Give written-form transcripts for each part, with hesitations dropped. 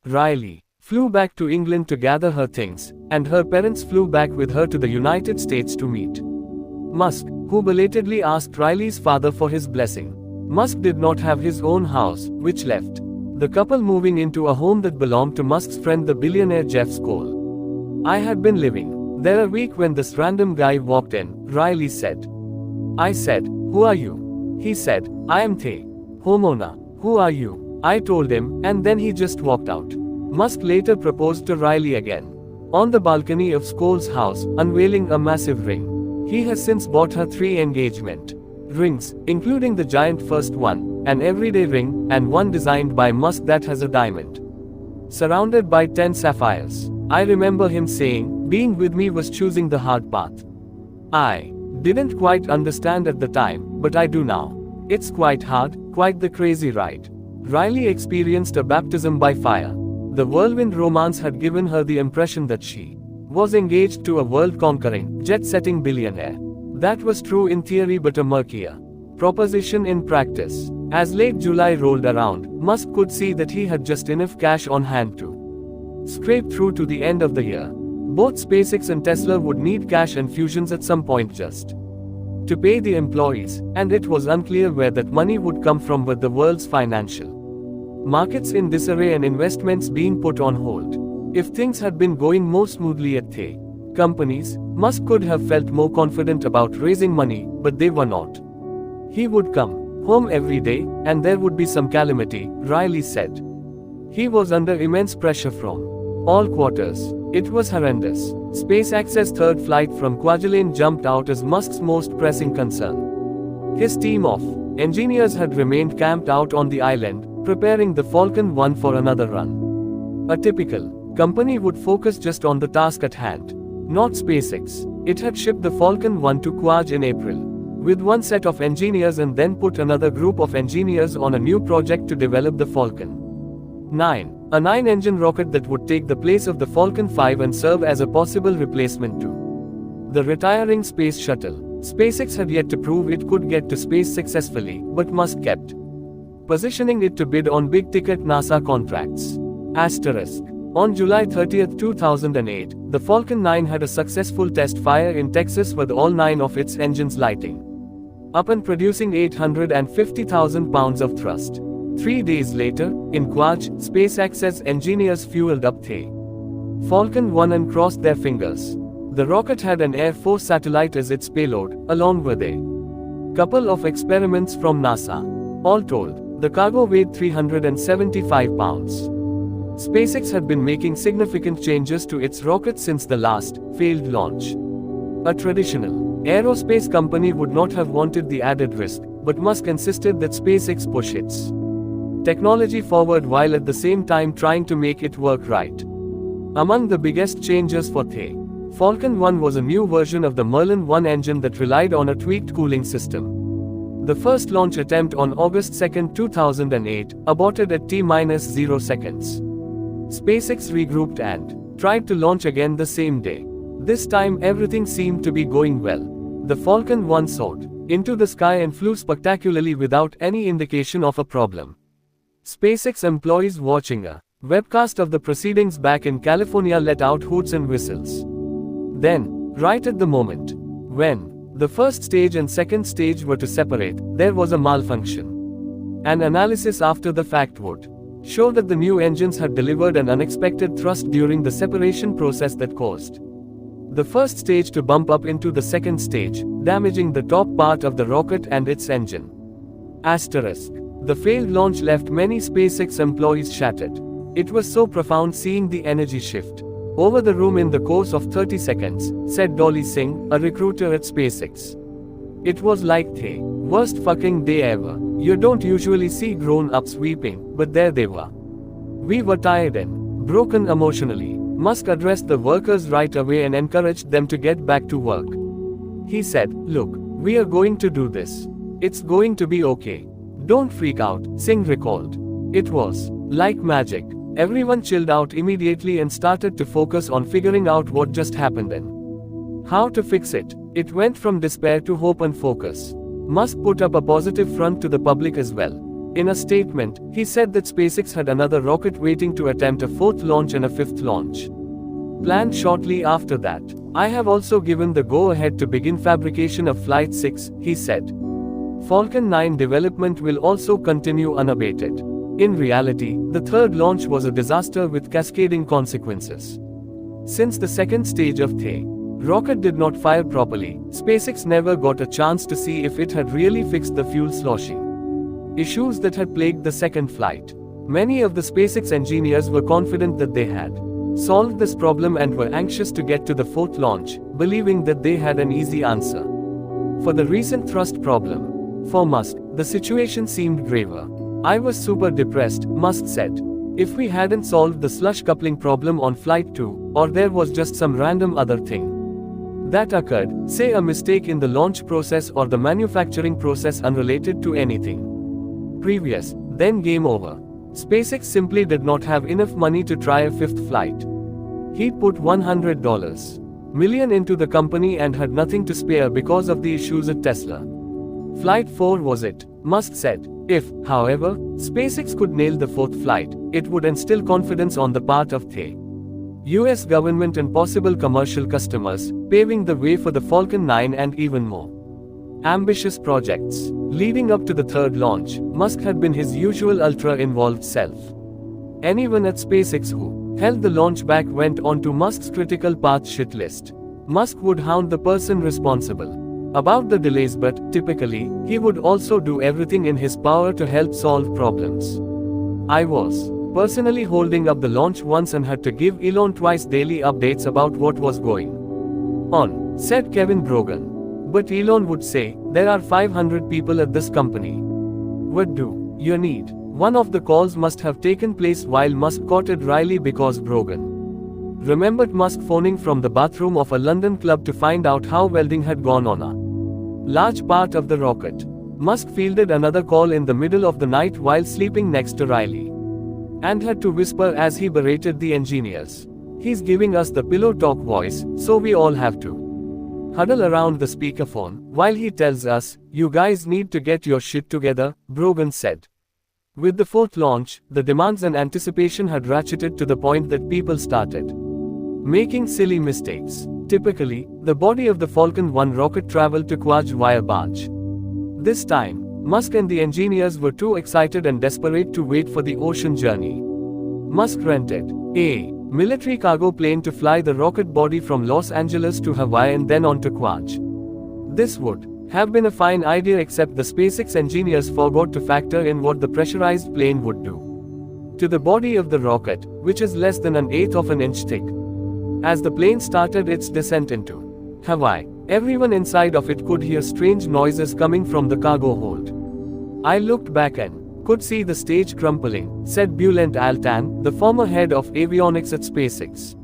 Riley flew back to England to gather her things, and her parents flew back with her to the United States to meet Musk, who belatedly asked Riley's father for his blessing. Musk did not have his own house, which left the couple moving into a home that belonged to Musk's friend the billionaire Jeff Skoll. I had been living there a week when this random guy walked in, Riley said. I said, "Who are you?" He said, "I am Thay Homona. Who are you?" I told him, and then he just walked out. Musk later proposed to Riley again on the balcony of Skoll's house, unveiling a massive ring. He has since bought her 3 engagement rings, including the giant first one, an everyday ring, and one designed by Musk that has a diamond surrounded by 10 sapphires. I remember him saying, "Being with me was choosing the hard path." I didn't quite understand at the time, but I do now. It's quite hard, quite the crazy ride. Riley experienced a baptism by fire. The whirlwind romance had given her the impression that she was engaged to a world-conquering, jet-setting billionaire. That was true in theory but a murkier proposition in practice. As late July rolled around, Musk could see that he had just enough cash on hand to scrape through to the end of the year. Both SpaceX and Tesla would need cash infusions at some point just to pay the employees, and it was unclear where that money would come from with the world's financial markets in disarray and investments being put on hold. If things had been going more smoothly at Thay companies, Musk could have felt more confident about raising money, but they were not. He would come home every day, and there would be some calamity, Riley said. He was under immense pressure from all quarters. It was horrendous. SpaceX's third flight from Kwajalein jumped out as Musk's most pressing concern. His team of engineers had remained camped out on the island, preparing the Falcon 1 for another run. A typical company would focus just on the task at hand. Not SpaceX. It had shipped the Falcon 1 to Kwaj in April with one set of engineers and then put another group of engineers on a new project to develop the Falcon 9, a 9-engine rocket that would take the place of the Falcon 5 and serve as a possible replacement to the retiring space shuttle. SpaceX had yet to prove it could get to space successfully, but Musk kept positioning it to bid on big-ticket NASA contracts. Asterisk. On July 30, 2008, the Falcon 9 had a successful test fire in Texas with all 9 of its engines lighting up and producing 850,000 pounds of thrust. 3 days later, in Kwaj, SpaceX's engineers fueled up Thay Falcon 1 and crossed their fingers. The rocket had an Air Force satellite as its payload, along with a couple of experiments from NASA. All told, the cargo weighed 375 pounds. SpaceX had been making significant changes to its rocket since the last failed launch. A traditional aerospace company would not have wanted the added risk, but Musk insisted that SpaceX push its technology forward while at the same time trying to make it work right. Among the biggest changes for Thay Falcon 1 was a new version of the Merlin 1 engine that relied on a tweaked cooling system. The first launch attempt on August 2, 2008, aborted at T-0 seconds. SpaceX regrouped and tried to launch again the same day. This time everything seemed to be going well. The Falcon 1 soared into the sky and flew spectacularly without any indication of a problem. SpaceX employees watching a webcast of the proceedings back in California let out hoots and whistles. Then, right at the moment when the first stage and second stage were to separate, there was a malfunction. An analysis after the fact would show that the new engines had delivered an unexpected thrust during the separation process that caused the first stage to bump up into the second stage, damaging the top part of the rocket and its engine. Asterisk. The failed launch left many SpaceX employees shattered. It was so profound seeing the energy shift over the room in the course of 30 seconds, said Dolly Singh, a recruiter at SpaceX. It was like the worst fucking day ever. You don't usually see grown-ups weeping, but there they were. We were tired and broken emotionally. Musk addressed the workers right away and encouraged them to get back to work. He said, "Look, we are going to do this. It's going to be okay. Don't freak out," Singh recalled. It was like magic. Everyone chilled out immediately and started to focus on figuring out what just happened and how to fix it. It went from despair to hope and focus. Musk put up a positive front to the public as well. In a statement, he said that SpaceX had another rocket waiting to attempt a fourth launch and a fifth launch planned shortly after that. I have also given the go-ahead to begin fabrication of Flight 6, he said. Falcon 9 development will also continue unabated. In reality, the third launch was a disaster with cascading consequences. Since the second stage of the rocket did not fire properly, SpaceX never got a chance to see if it had really fixed the fuel sloshing issues that had plagued the second flight. Many of the SpaceX engineers were confident that they had solved this problem and were anxious to get to the fourth launch, believing that they had an easy answer for the recent thrust problem. For Musk, the situation seemed graver. I was super depressed, Musk said. If we hadn't solved the slush coupling problem on Flight 2, or there was just some random other thing that occurred, say a mistake in the launch process or the manufacturing process unrelated to anything previous, then game over. SpaceX simply did not have enough money to try a fifth flight. He'd put $100 million into the company and had nothing to spare because of the issues at Tesla. Flight 4 was it, Musk said. If, however, SpaceX could nail the fourth flight, it would instill confidence on the part of the US government and possible commercial customers, paving the way for the Falcon 9 and even more ambitious projects. Leading up to the third launch, Musk had been his usual ultra-involved self. Anyone at SpaceX who held the launch back went onto Musk's critical path shit list. Musk would hound the person responsible about the delays, but, typically, he would also do everything in his power to help solve problems. I was personally holding up the launch once and had to give Elon twice daily updates about what was going on, said Kevin Brogan. But Elon would say, there are 500 people at this company. What do you need? One of the calls must have taken place while Musk courted Riley because Brogan remembered Musk phoning from the bathroom of a London club to find out how welding had gone on a large part of the rocket. Musk fielded another call in the middle of the night while sleeping next to Riley and had to whisper as he berated the engineers. He's giving us the pillow talk voice, so we all have to huddle around the speakerphone while he tells us, you guys need to get your shit together, Brogan said. With the fourth launch, the demands and anticipation had ratcheted to the point that people started making silly mistakes. Typically, the body of the Falcon 1 rocket traveled to Kwaj via barge. This time, Musk and the engineers were too excited and desperate to wait for the ocean journey. Musk rented a military cargo plane to fly the rocket body from Los Angeles to Hawaii and then on to Kwaj. This would have been a fine idea, except the SpaceX engineers forgot to factor in what the pressurized plane would do to the body of the rocket, which is less than an eighth of an inch thick. As the plane started its descent into Hawaii, everyone inside of it could hear strange noises coming from the cargo hold. I looked back and could see the stage crumpling, said Bulent Altan, the former head of avionics at SpaceX.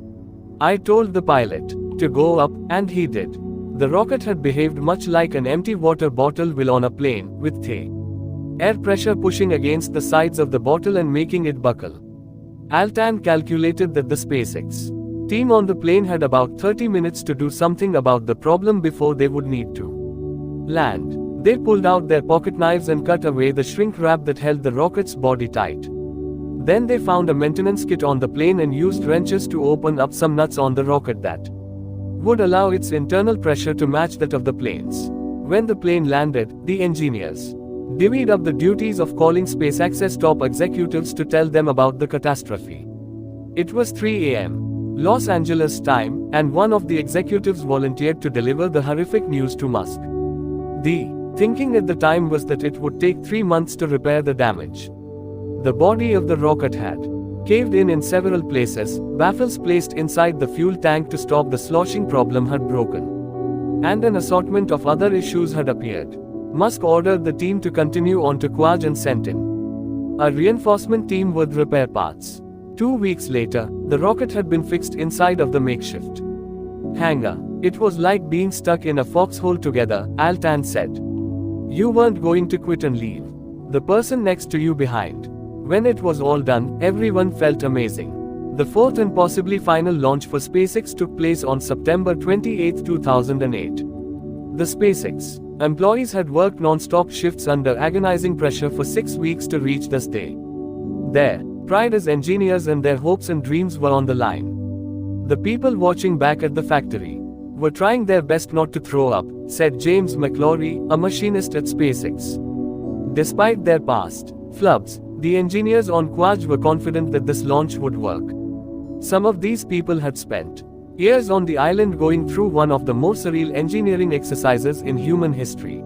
I told the pilot to go up, and he did. The rocket had behaved much like an empty water bottle will on a plane, with the air pressure pushing against the sides of the bottle and making it buckle. Altan calculated that the SpaceX team on the plane had about 30 minutes to do something about the problem before they would need to land. They pulled out their pocket knives and cut away the shrink wrap that held the rocket's body tight. Then they found a maintenance kit on the plane and used wrenches to open up some nuts on the rocket that would allow its internal pressure to match that of the plane's. When the plane landed, the engineers divvied up the duties of calling SpaceX's top executives to tell them about the catastrophe. It was 3 a.m. Los Angeles time, and one of the executives volunteered to deliver the horrific news to Musk. The thinking at the time was that it would take 3 months to repair the damage. The body of the rocket had caved in several places, baffles placed inside the fuel tank to stop the sloshing problem had broken, and an assortment of other issues had appeared. Musk ordered the team to continue on to Kwaj and sent in a reinforcement team with repair parts. 2 weeks later, the rocket had been fixed inside of the makeshift hangar. It was like being stuck in a foxhole together, Altan said. You weren't going to quit and leave the person next to you behind. When it was all done, everyone felt amazing. The fourth and possibly final launch for SpaceX took place on September 28, 2008. The SpaceX Employees had worked non-stop shifts under agonizing pressure for 6 weeks to reach this day. Their pride as engineers and their hopes and dreams were on the line. The people watching back at the factory were trying their best not to throw up, said James McLaurie, a machinist at SpaceX. Despite their past flubs, the engineers on Kwaj were confident that this launch would work. Some of these people had spent years on the island going through one of the most surreal engineering exercises in human history.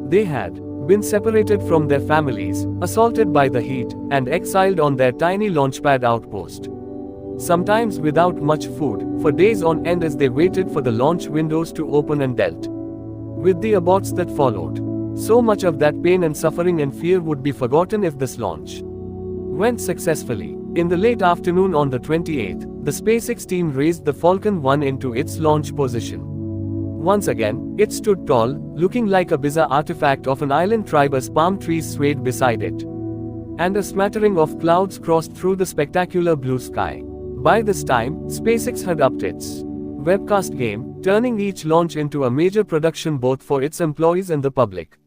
They had been separated from their families, assaulted by the heat, and exiled on their tiny launchpad outpost. Sometimes without much food, for days on end as they waited for the launch windows to open and dealt with the aborts that followed. So much of that pain and suffering and fear would be forgotten if this launch went successfully. In the late afternoon on the 28th, the SpaceX team raised the Falcon 1 into its launch position. Once again, it stood tall, looking like a bizarre artifact of an island tribe as palm trees swayed beside it. And a smattering of clouds crossed through the spectacular blue sky. By this time, SpaceX had upped its webcast game, turning each launch into a major production both for its employees and the public.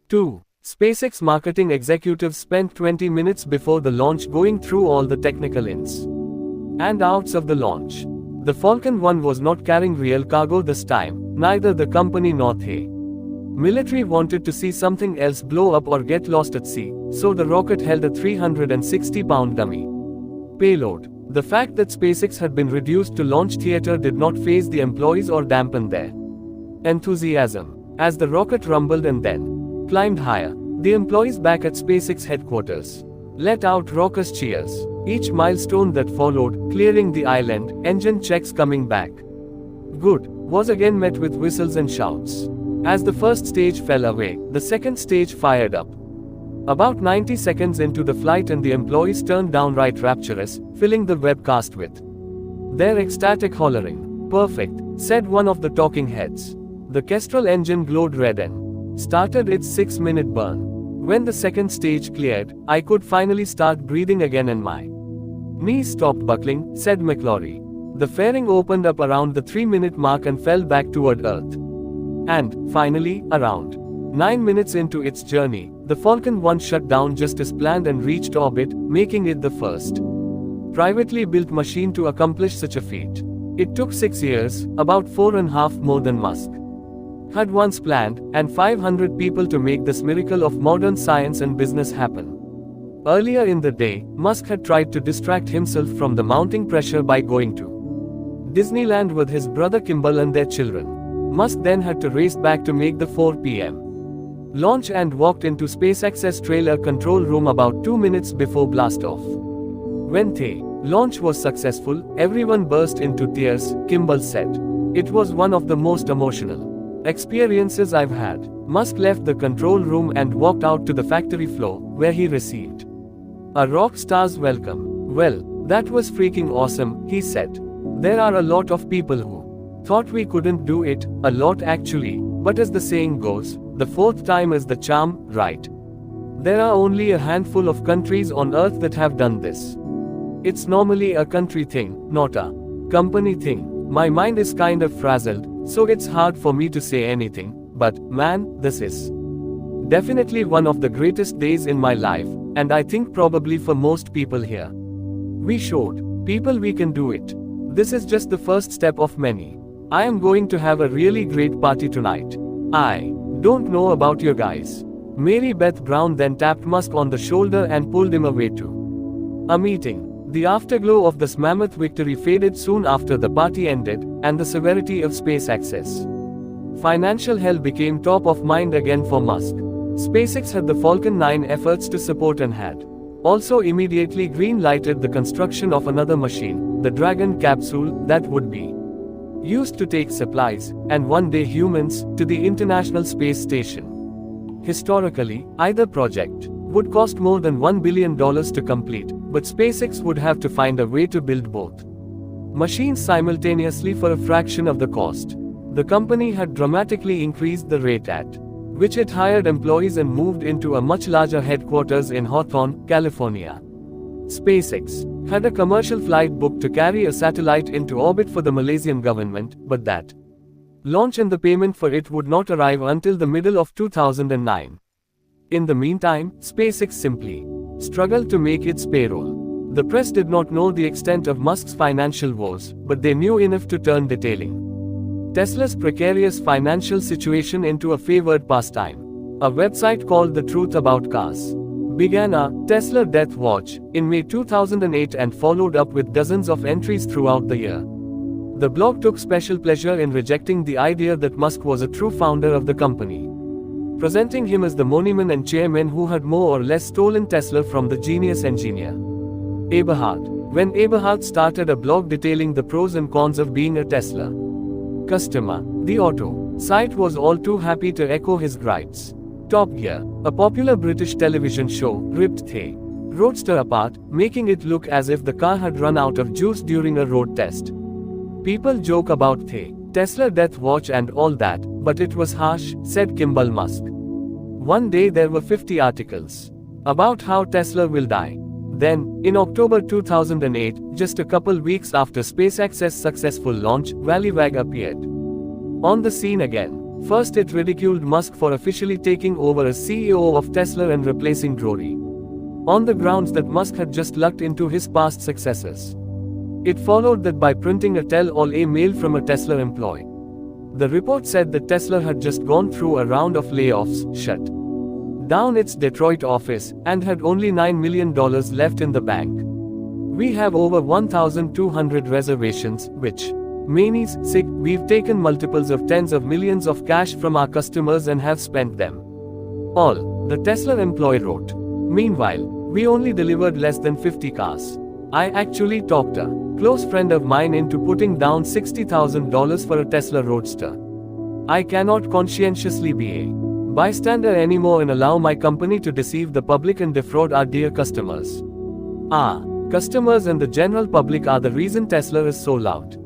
2. SpaceX marketing executives spent 20 minutes before the launch going through all the technical ins and outs of the launch. The Falcon 1 was not carrying real cargo this time, neither the company nor the military wanted to see something else blow up or get lost at sea, so the rocket held a 360-pound dummy payload. The fact that SpaceX had been reduced to launch theater did not faze the employees or dampen their enthusiasm. As the rocket rumbled and then climbed higher, the employees back at SpaceX headquarters let out raucous cheers. Each milestone that followed, clearing the island, engine checks coming back good, was again met with whistles and shouts. As the first stage fell away, the second stage fired up. About 90 seconds into the flight and the employees turned downright rapturous, filling the webcast with their ecstatic hollering. "Perfect," said one of the talking heads. The Kestrel engine glowed red and started its 6-minute burn. When the second stage cleared, I could finally start breathing again and my knees stopped buckling, said McLaurie. The fairing opened up around the 3-minute mark and fell back toward Earth. And, finally, around 9 minutes into its journey, the Falcon 1 shut down just as planned and reached orbit, making it the first privately built machine to accomplish such a feat. It took 6 years, about 4.5 more than Musk had once planned, and 500 people to make this miracle of modern science and business happen. Earlier in the day, Musk had tried to distract himself from the mounting pressure by going to Disneyland with his brother Kimball and their children. Musk then had to race back to make the 4 p.m. launch and walked into SpaceX's trailer control room about 2 minutes before blastoff. When the launch was successful, everyone burst into tears, Kimball said. It was one of the most emotional experiences I've had. Musk left the control room and walked out to the factory floor, where he received a rock star's welcome. "Well, that was freaking awesome," he said. "There are a lot of people who thought we couldn't do it, a lot actually, but as the saying goes, the fourth time is the charm, right? There are only a handful of countries on Earth that have done this. It's normally a country thing, not a company thing. My mind is kind of frazzled, so it's hard for me to say anything, but, man, this is definitely one of the greatest days in my life, and I think probably for most people here. We showed people we can do it. This is just the first step of many. I am going to have a really great party tonight. I don't know about you guys." Mary Beth Brown then tapped Musk on the shoulder and pulled him away to a meeting. The afterglow of this mammoth victory faded soon after the party ended, and the severity of SpaceX's financial hell became top of mind again for Musk. SpaceX had the Falcon 9 efforts to support and had also immediately green-lighted the construction of another machine, the Dragon capsule, that would be used to take supplies, and one day humans, to the International Space Station. Historically, either project would cost more than $1 billion to complete, but SpaceX would have to find a way to build both machines simultaneously for a fraction of the cost. The company had dramatically increased the rate at which it hired employees and moved into a much larger headquarters in Hawthorne, California. SpaceX had a commercial flight booked to carry a satellite into orbit for the Malaysian government, but that launch and the payment for it would not arrive until the middle of 2009. In the meantime, SpaceX simply struggled to make its payroll. The press did not know the extent of Musk's financial woes, but they knew enough to turn detailing Tesla's precarious financial situation into a favored pastime. A website called The Truth About Cars began a Tesla Death Watch in May 2008 and followed up with dozens of entries throughout the year. The blog took special pleasure in rejecting the idea that Musk was a true founder of the company, presenting him as the monument and chairman who had more or less stolen Tesla from the genius engineer Eberhard. When Eberhard started a blog detailing the pros and cons of being a Tesla customer, the auto site was all too happy to echo his gripes. Top Gear, a popular British television show, ripped the Roadster apart, making it look as if the car had run out of juice during a road test. People joke about the Tesla Death Watch and all that, but it was harsh, said Kimball Musk. One day there were 50 articles about how Tesla will die. Then, in October 2008, just a couple weeks after SpaceX's successful launch, Valleywag appeared on the scene again. First it ridiculed Musk for officially taking over as CEO of Tesla and replacing Rory, on the grounds that Musk had just lucked into his past successes. It followed that by printing a tell-all mail from a Tesla employee. The report said that Tesla had just gone through a round of layoffs, shut down its Detroit office, and had only $9 million left in the bank. We have over 1,200 reservations, which means, we've taken multiples of tens of millions of cash from our customers and have spent them all, the Tesla employee wrote. Meanwhile, we only delivered less than 50 cars. I actually talked a close friend of mine into putting down $60,000 for a Tesla Roadster. I cannot conscientiously be a bystander anymore and allow my company to deceive the public and defraud our dear customers. Our customers and the general public are the reason Tesla is so loud.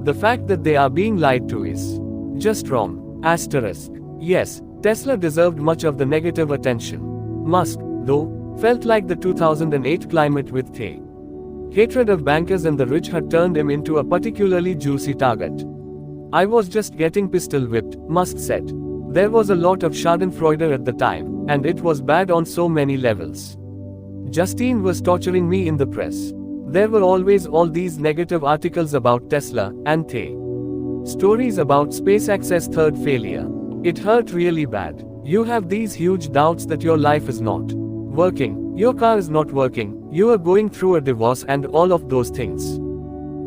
The fact that they are being lied to is just wrong. Asterisk. Yes, Tesla deserved much of the negative attention. Musk, though, felt like the 2008 climate with the hatred of bankers and the rich had turned him into a particularly juicy target. I was just getting pistol whipped, Musk said. There was a lot of schadenfreude at the time, and it was bad on so many levels. Justine was torturing me in the press. There were always all these negative articles about Tesla, and the stories about SpaceX's third failure. It hurt really bad. You have these huge doubts that your life is not working, your car is not working, you are going through a divorce and all of those things.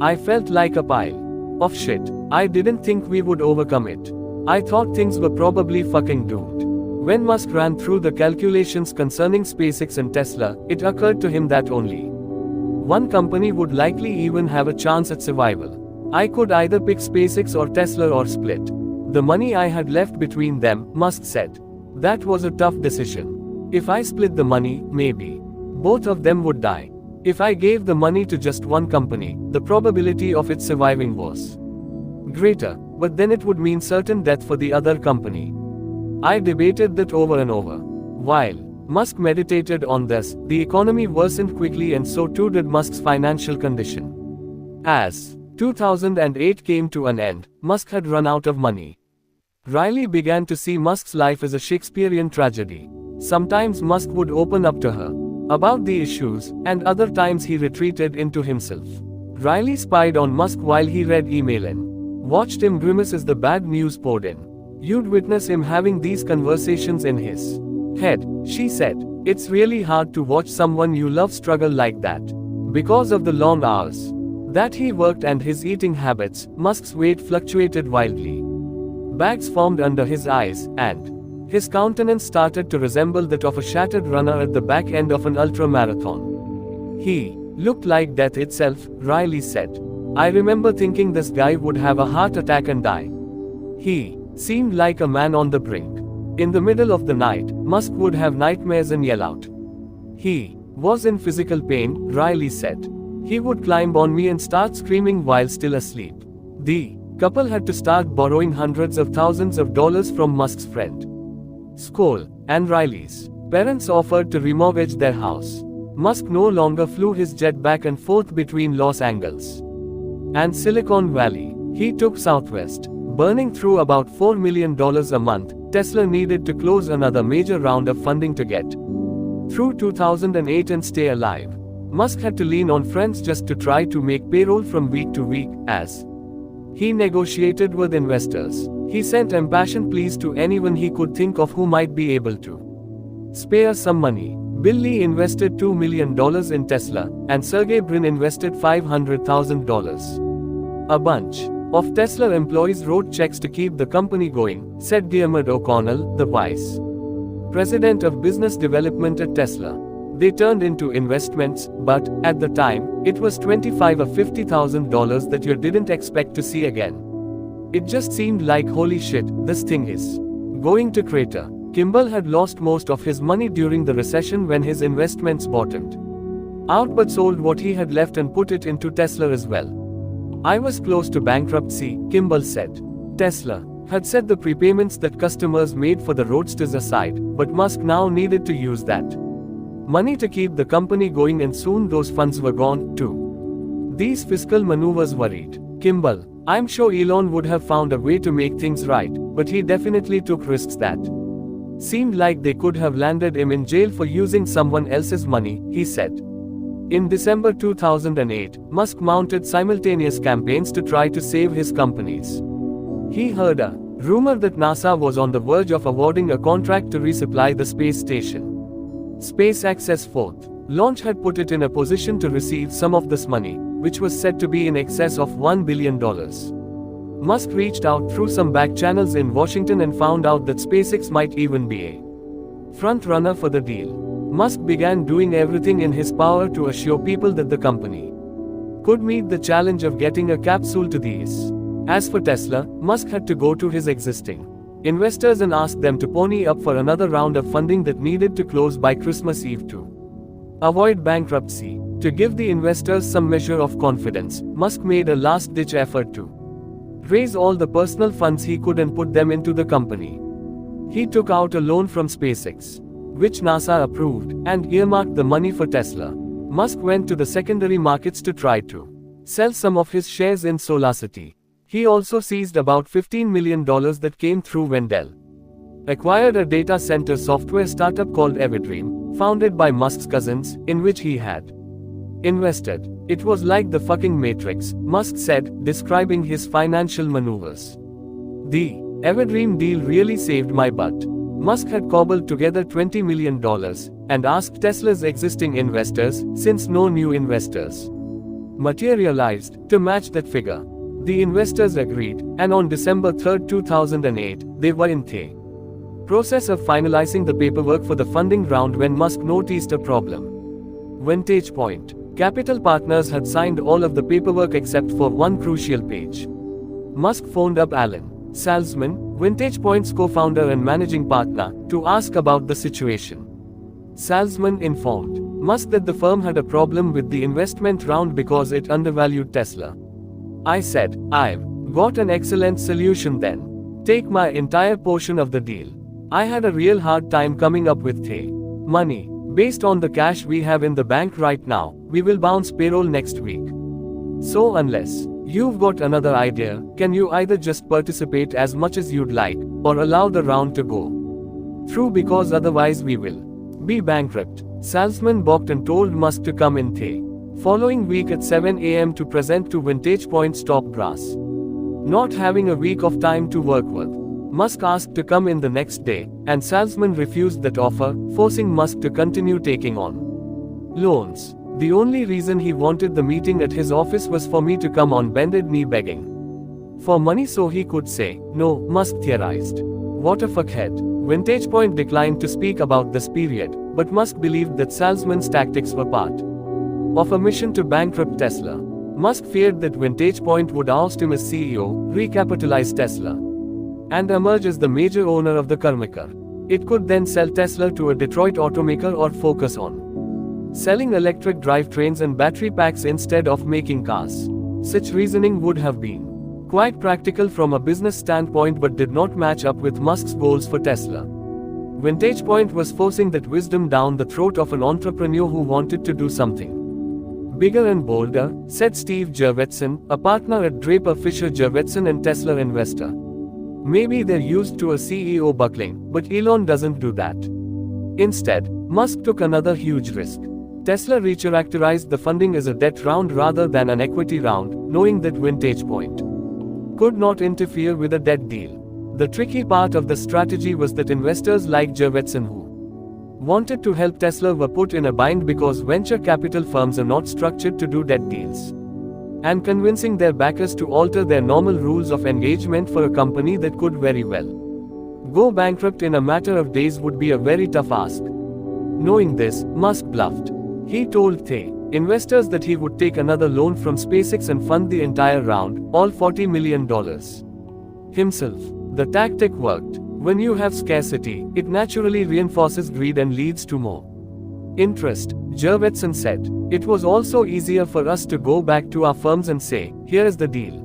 I felt like a pile of shit. I didn't think we would overcome it. I thought things were probably fucking doomed. When Musk ran through the calculations concerning SpaceX and Tesla, it occurred to him that only one company would likely even have a chance at survival. I could either pick SpaceX or Tesla or split the money I had left between them, Musk said. That was a tough decision. If I split the money, maybe both of them would die. If I gave the money to just one company, the probability of it surviving was greater, but then it would mean certain death for the other company. I debated that over and over. While Musk meditated on this, the economy worsened quickly and so too did Musk's financial condition. As 2008 came to an end, Musk had run out of money. Riley began to see Musk's life as a Shakespearean tragedy. Sometimes Musk would open up to her about the issues, and other times he retreated into himself. Riley spied on Musk while he read email and watched him grimace as the bad news poured in. You'd witness him having these conversations in his head, she said. It's really hard to watch someone you love struggle like that. Because of the long hours that he worked and his eating habits, Musk's weight fluctuated wildly. Bags formed under his eyes, and his countenance started to resemble that of a shattered runner at the back end of an ultra-marathon. He looked like death itself, Riley said. I remember thinking this guy would have a heart attack and die. He seemed like a man on the brink. In the middle of the night, Musk would have nightmares and yell out. He was in physical pain, Riley said. He would climb on me and start screaming while still asleep. The couple had to start borrowing hundreds of thousands of dollars from Musk's friend Skoll and Riley's parents offered to remortgage their house. Musk no longer flew his jet back and forth between Los Angeles and Silicon Valley. He took Southwest. Burning through about $4 million a month, Tesla needed to close another major round of funding to get through 2008 and stay alive. Musk had to lean on friends just to try to make payroll from week to week, as he negotiated with investors. He sent impassioned pleas to anyone he could think of who might be able to spare some money. Bill Lee invested $2 million in Tesla, and Sergey Brin invested $500,000. A bunch of Tesla employees wrote checks to keep the company going, said Diarmuid O'Connell, the vice president of business development at Tesla. They turned into investments, but, at the time, it was $25,000 or $50,000 that you didn't expect to see again. It just seemed like holy shit, this thing is going to crater. Kimball had lost most of his money during the recession when his investments bottomed out but sold what he had left and put it into Tesla as well. I was close to bankruptcy, Kimball said. Tesla had set the prepayments that customers made for the Roadsters aside, but Musk now needed to use that money to keep the company going, and soon those funds were gone, too. These fiscal maneuvers worried Kimball. I'm sure Elon would have found a way to make things right, but he definitely took risks that seemed like they could have landed him in jail for using someone else's money, he said. In December 2008, Musk mounted simultaneous campaigns to try to save his companies. He heard a rumor that NASA was on the verge of awarding a contract to resupply the space station. SpaceX's fourth launch had put it in a position to receive some of this money, which was said to be in excess of $1 billion. Musk reached out through some back channels in Washington and found out that SpaceX might even be a front-runner for the deal. Musk began doing everything in his power to assure people that the company could meet the challenge of getting a capsule to these. As for Tesla, Musk had to go to his existing investors and ask them to pony up for another round of funding that needed to close by Christmas Eve to avoid bankruptcy. To give the investors some measure of confidence, Musk made a last-ditch effort to raise all the personal funds he could and put them into the company. He took out a loan from SpaceX, which NASA approved, and earmarked the money for Tesla. Musk went to the secondary markets to try to sell some of his shares in SolarCity. He also seized about $15 million that came through when Dell acquired a data center software startup called Everdream, founded by Musk's cousins, in which he had invested. It was like the fucking Matrix, Musk said, describing his financial maneuvers. The Everdream deal really saved my butt. Musk had cobbled together $20 million and asked Tesla's existing investors, since no new investors materialized, to match that figure. The investors agreed, and on December 3, 2008, they were in the process of finalizing the paperwork for the funding round when Musk noticed a problem. Vantage Point Capital Partners had signed all of the paperwork except for one crucial page. Musk phoned up Alan Salzman, Vantage Point's co-founder and managing partner, to ask about the situation. Salzman informed Musk that the firm had a problem with the investment round because it undervalued Tesla. I said, I've got an excellent solution then. Take my entire portion of the deal. I had a real hard time coming up with the money. Based on the cash we have in the bank right now, we will bounce payroll next week. So unless you've got another idea, can you either just participate as much as you'd like, or allow the round to go through, because otherwise we will be bankrupt. Salzman balked and told Musk to come in the following week at 7 a.m. to present to Vantage Point's top brass. Not having a week of time to work with, Musk asked to come in the next day, and Salzman refused that offer, forcing Musk to continue taking on loans. The only reason he wanted the meeting at his office was for me to come on bended knee begging for money so he could say no, Musk theorized. What a fuckhead. Vantage Point declined to speak about this period, but Musk believed that Salzman's tactics were part of a mission to bankrupt Tesla. Musk feared that Vantage Point would oust him as CEO, recapitalize Tesla, and emerge as the major owner of the carmaker. It could then sell Tesla to a Detroit automaker or focus on selling electric drivetrains and battery packs instead of making cars. Such reasoning would have been quite practical from a business standpoint but did not match up with Musk's goals for Tesla. Vantage Point was forcing that wisdom down the throat of an entrepreneur who wanted to do something bigger and bolder, said Steve Jurvetson, a partner at Draper Fisher Jurvetson and Tesla investor. Maybe they're used to a CEO buckling, but Elon doesn't do that. Instead, Musk took another huge risk. Tesla recharacterized the funding as a debt round rather than an equity round, knowing that Vintage Point could not interfere with a debt deal. The tricky part of the strategy was that investors like Jurvetson, who wanted to help Tesla, were put in a bind because venture capital firms are not structured to do debt deals. And convincing their backers to alter their normal rules of engagement for a company that could very well go bankrupt in a matter of days would be a very tough ask. Knowing this, Musk bluffed. He told The investors that he would take another loan from SpaceX and fund the entire round, all $40 million. Himself. The tactic worked. When you have scarcity, it naturally reinforces greed and leads to more interest, Jurvetson said. It was also easier for us to go back to our firms and say, here is the deal.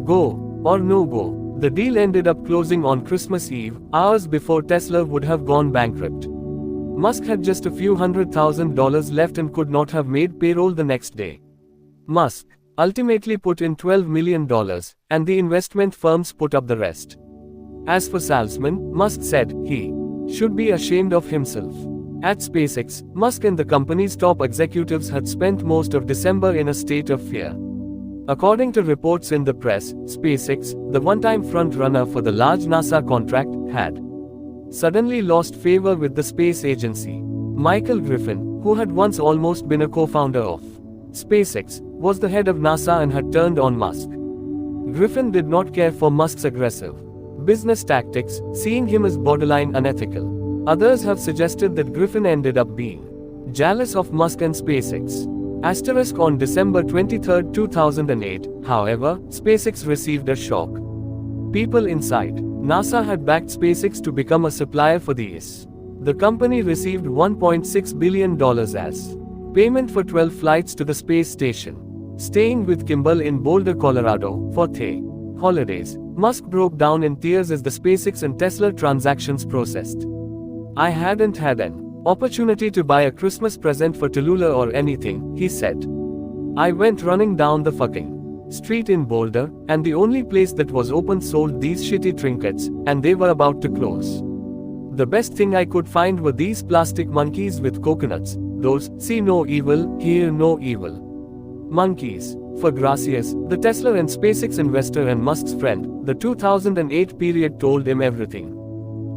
Go, or no go. The deal ended up closing on Christmas Eve, hours before Tesla would have gone bankrupt. Musk had just a few $100,000 left and could not have made payroll the next day. Musk ultimately put in $12 million, and the investment firms put up the rest. As for Salzman, Musk said he should be ashamed of himself. At SpaceX, Musk and the company's top executives had spent most of December in a state of fear. According to reports in the press, SpaceX, the one-time front-runner for the large NASA contract, had suddenly lost favor with the space agency. Michael Griffin, who had once almost been a co-founder of SpaceX, was the head of NASA and had turned on Musk. Griffin did not care for Musk's aggressive business tactics, seeing him as borderline unethical. Others have suggested that Griffin ended up being jealous of Musk and SpaceX. On December 23, 2008, however, SpaceX received a shock. People inside NASA had backed SpaceX to become a supplier for the ISS. The company received $1.6 billion as payment for 12 flights to the space station. Staying with Kimball in Boulder, Colorado, for the holidays, Musk broke down in tears as the SpaceX and Tesla transactions processed. I hadn't had an opportunity to buy a Christmas present for Tallulah or anything, he said. I went running down the fucking street in Boulder, and the only place that was open sold these shitty trinkets, and they were about to close. The best thing I could find were these plastic monkeys with coconuts, those see no evil, hear no evil monkeys. For Gracias, the Tesla and SpaceX investor and Musk's friend, the 2008 period told him everything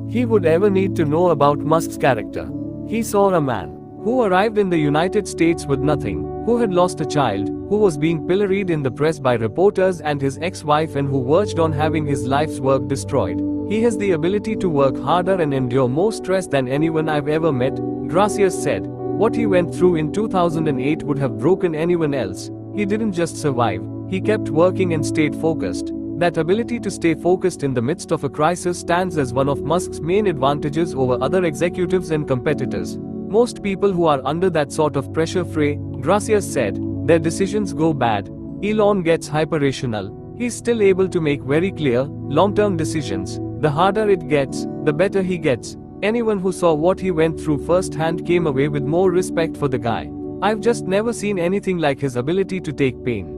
he would ever need to know about Musk's character. He saw a man who arrived in the United States with nothing, who had lost a child, who was being pilloried in the press by reporters and his ex-wife, and who verged on having his life's work destroyed. He has the ability to work harder and endure more stress than anyone I've ever met, Gracias said. What he went through in 2008 would have broken anyone else. He didn't just survive, he kept working and stayed focused. That ability to stay focused in the midst of a crisis stands as one of Musk's main advantages over other executives and competitors. Most people who are under that sort of pressure fray, Gracias said, their decisions go bad. Elon gets hyper-rational. He's still able to make very clear, long-term decisions. The harder it gets, the better he gets. Anyone who saw what he went through firsthand came away with more respect for the guy. I've just never seen anything like his ability to take pain.